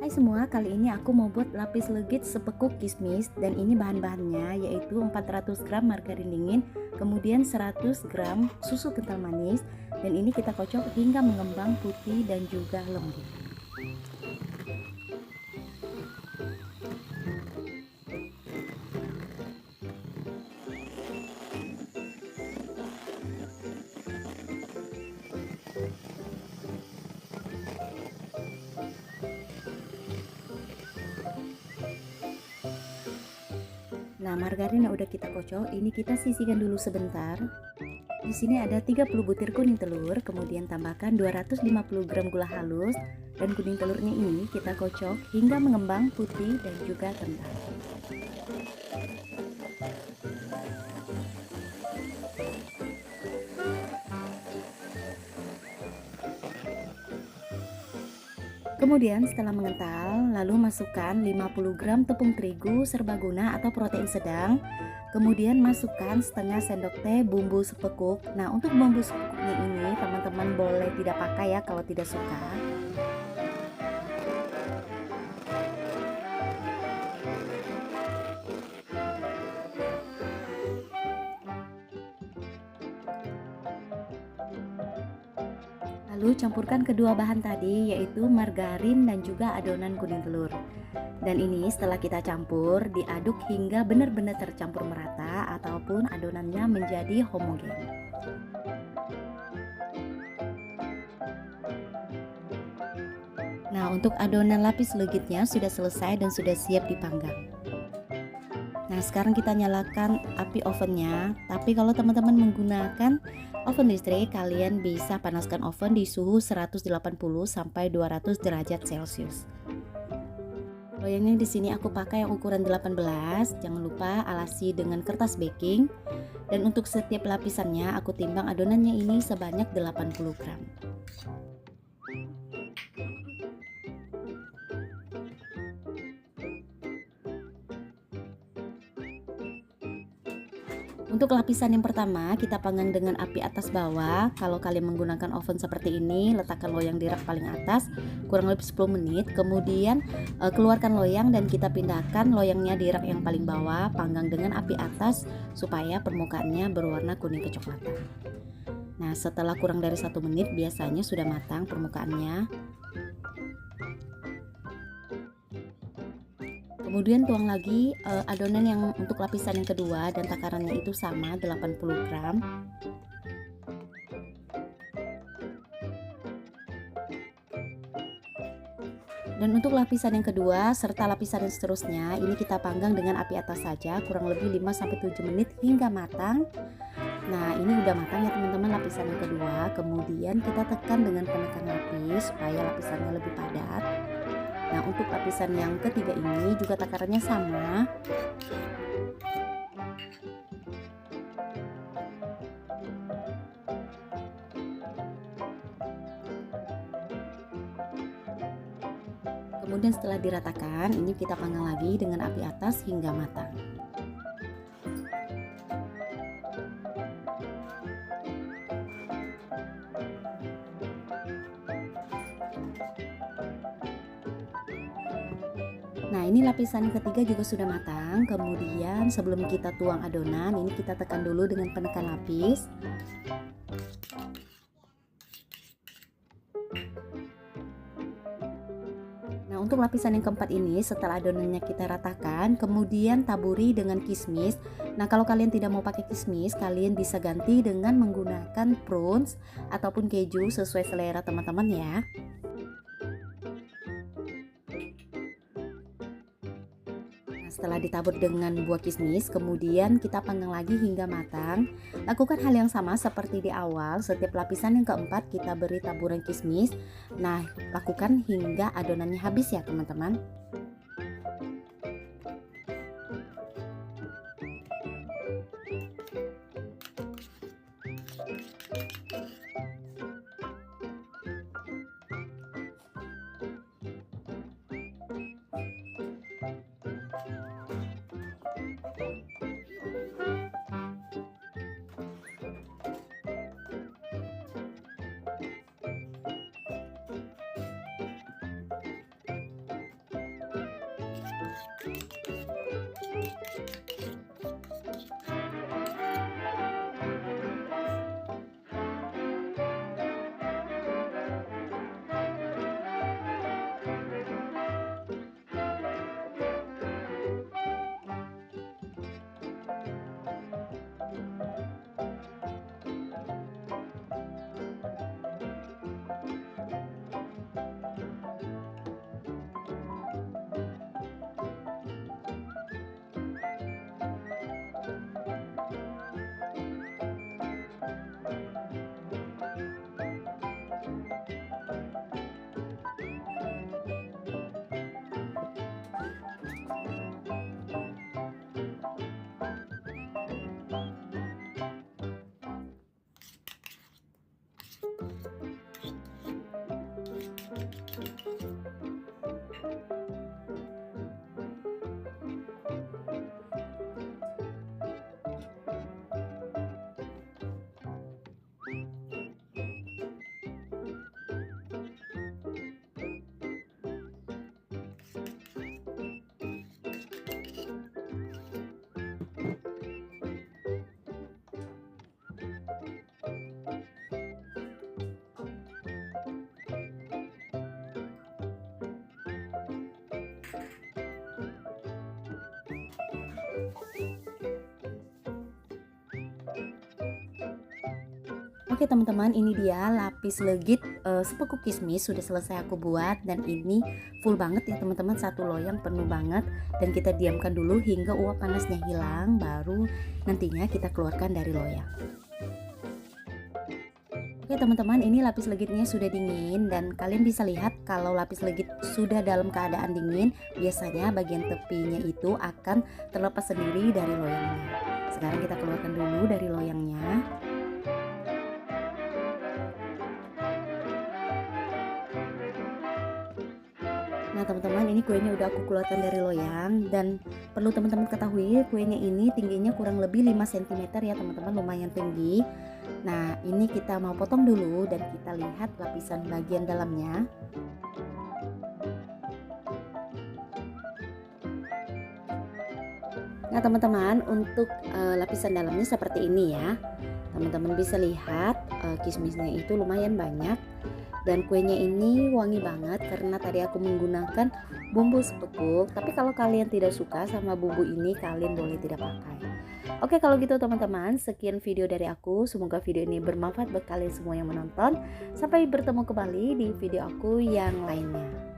Hai semua, kali ini aku mau buat lapis legit sepekuk kismis dan ini bahan-bahannya yaitu 400 gram margarin dingin, kemudian 100 gram susu kental manis dan ini kita kocok hingga mengembang putih dan juga lembut. Nah, margarin yang udah kita kocok ini kita sisihkan dulu sebentar. Di sini ada 30 butir kuning telur, kemudian tambahkan 250 gram gula halus dan kuning telurnya ini kita kocok hingga mengembang putih dan juga kental. Kemudian setelah mengental, lalu masukkan 50 gram tepung terigu serbaguna atau protein sedang. Kemudian masukkan setengah sendok teh bumbu sepekuk. Nah, untuk bumbu sepekuknya ini teman-teman boleh tidak pakai ya kalau tidak suka. Lalu campurkan kedua bahan tadi yaitu margarin dan juga adonan kuning telur. Dan ini setelah kita campur, diaduk hingga benar-benar tercampur merata ataupun adonannya menjadi homogen. Nah, untuk adonan lapis legitnya sudah selesai dan sudah siap dipanggang. Nah, sekarang kita nyalakan api ovennya. Tapi kalau teman-teman menggunakan oven listrik, kalian bisa panaskan oven di suhu 180 sampai 200 derajat Celcius. Loyangnya di sini aku pakai yang ukuran 18. Jangan lupa alasi dengan kertas baking. Dan untuk setiap lapisannya aku timbang adonannya ini sebanyak 80 gram. Untuk lapisan yang pertama kita panggang dengan api atas bawah. Kalau kalian menggunakan oven seperti ini, letakkan loyang di rak paling atas kurang lebih 10 menit. Kemudian keluarkan loyang dan kita pindahkan loyangnya di rak yang paling bawah. Panggang dengan api atas supaya permukaannya berwarna kuning kecoklatan. Nah, setelah kurang dari 1 menit biasanya sudah matang permukaannya. Kemudian tuang lagi adonan yang untuk lapisan yang kedua dan takarannya itu sama 80 gram. Dan untuk lapisan yang kedua serta lapisan yang seterusnya ini kita panggang dengan api atas saja kurang lebih 5-7 menit hingga matang. Nah, ini udah matang ya teman-teman lapisan yang kedua. Kemudian kita tekan dengan penekan lapis supaya lapisannya lebih padat. Nah, untuk lapisan yang ketiga ini juga takarannya sama. Kemudian setelah diratakan, ini kita panggang lagi dengan api atas hingga matang. Nah, ini lapisan ketiga juga sudah matang. Kemudian sebelum kita tuang adonan, ini kita tekan dulu dengan penekan lapis. Nah, untuk lapisan yang keempat ini setelah adonannya kita ratakan, kemudian taburi dengan kismis. Nah, kalau kalian tidak mau pakai kismis, kalian bisa ganti dengan menggunakan prunes ataupun keju sesuai selera teman-teman ya. Setelah ditabur dengan buah kismis, kemudian kita panggang lagi hingga matang. Lakukan hal yang sama seperti di awal, setiap lapisan yang keempat kita beri taburan kismis. Nah, lakukan hingga adonannya habis ya teman-teman. Oke teman-teman, ini dia lapis legit sepuku kismis sudah selesai aku buat, dan ini full banget ya teman-teman, satu loyang penuh banget. Dan kita diamkan dulu hingga uap panasnya hilang, baru nantinya kita keluarkan dari loyang. Oke teman-teman, ini lapis legitnya sudah dingin, dan kalian bisa lihat kalau lapis legit sudah dalam keadaan dingin, biasanya bagian tepinya itu akan terlepas sendiri dari loyangnya. Sekarang kita keluarkan dulu dari loyangnya. Nah teman-teman, ini kuenya udah aku keluarkan dari loyang, dan perlu teman-teman ketahui kuenya ini tingginya kurang lebih 5 cm ya teman-teman, lumayan tinggi. Nah ini kita mau potong dulu dan kita lihat lapisan bagian dalamnya. Nah teman-teman, untuk lapisan dalamnya seperti ini ya. Teman-teman bisa lihat kismisnya itu lumayan banyak. Dan kuenya ini wangi banget karena tadi aku menggunakan bumbu sepekuk. Tapi kalau kalian tidak suka sama bumbu ini, kalian boleh tidak pakai. Oke, kalau gitu teman-teman, sekian video dari aku. Semoga video ini bermanfaat buat kalian semua yang menonton. Sampai bertemu kembali di video aku yang lainnya.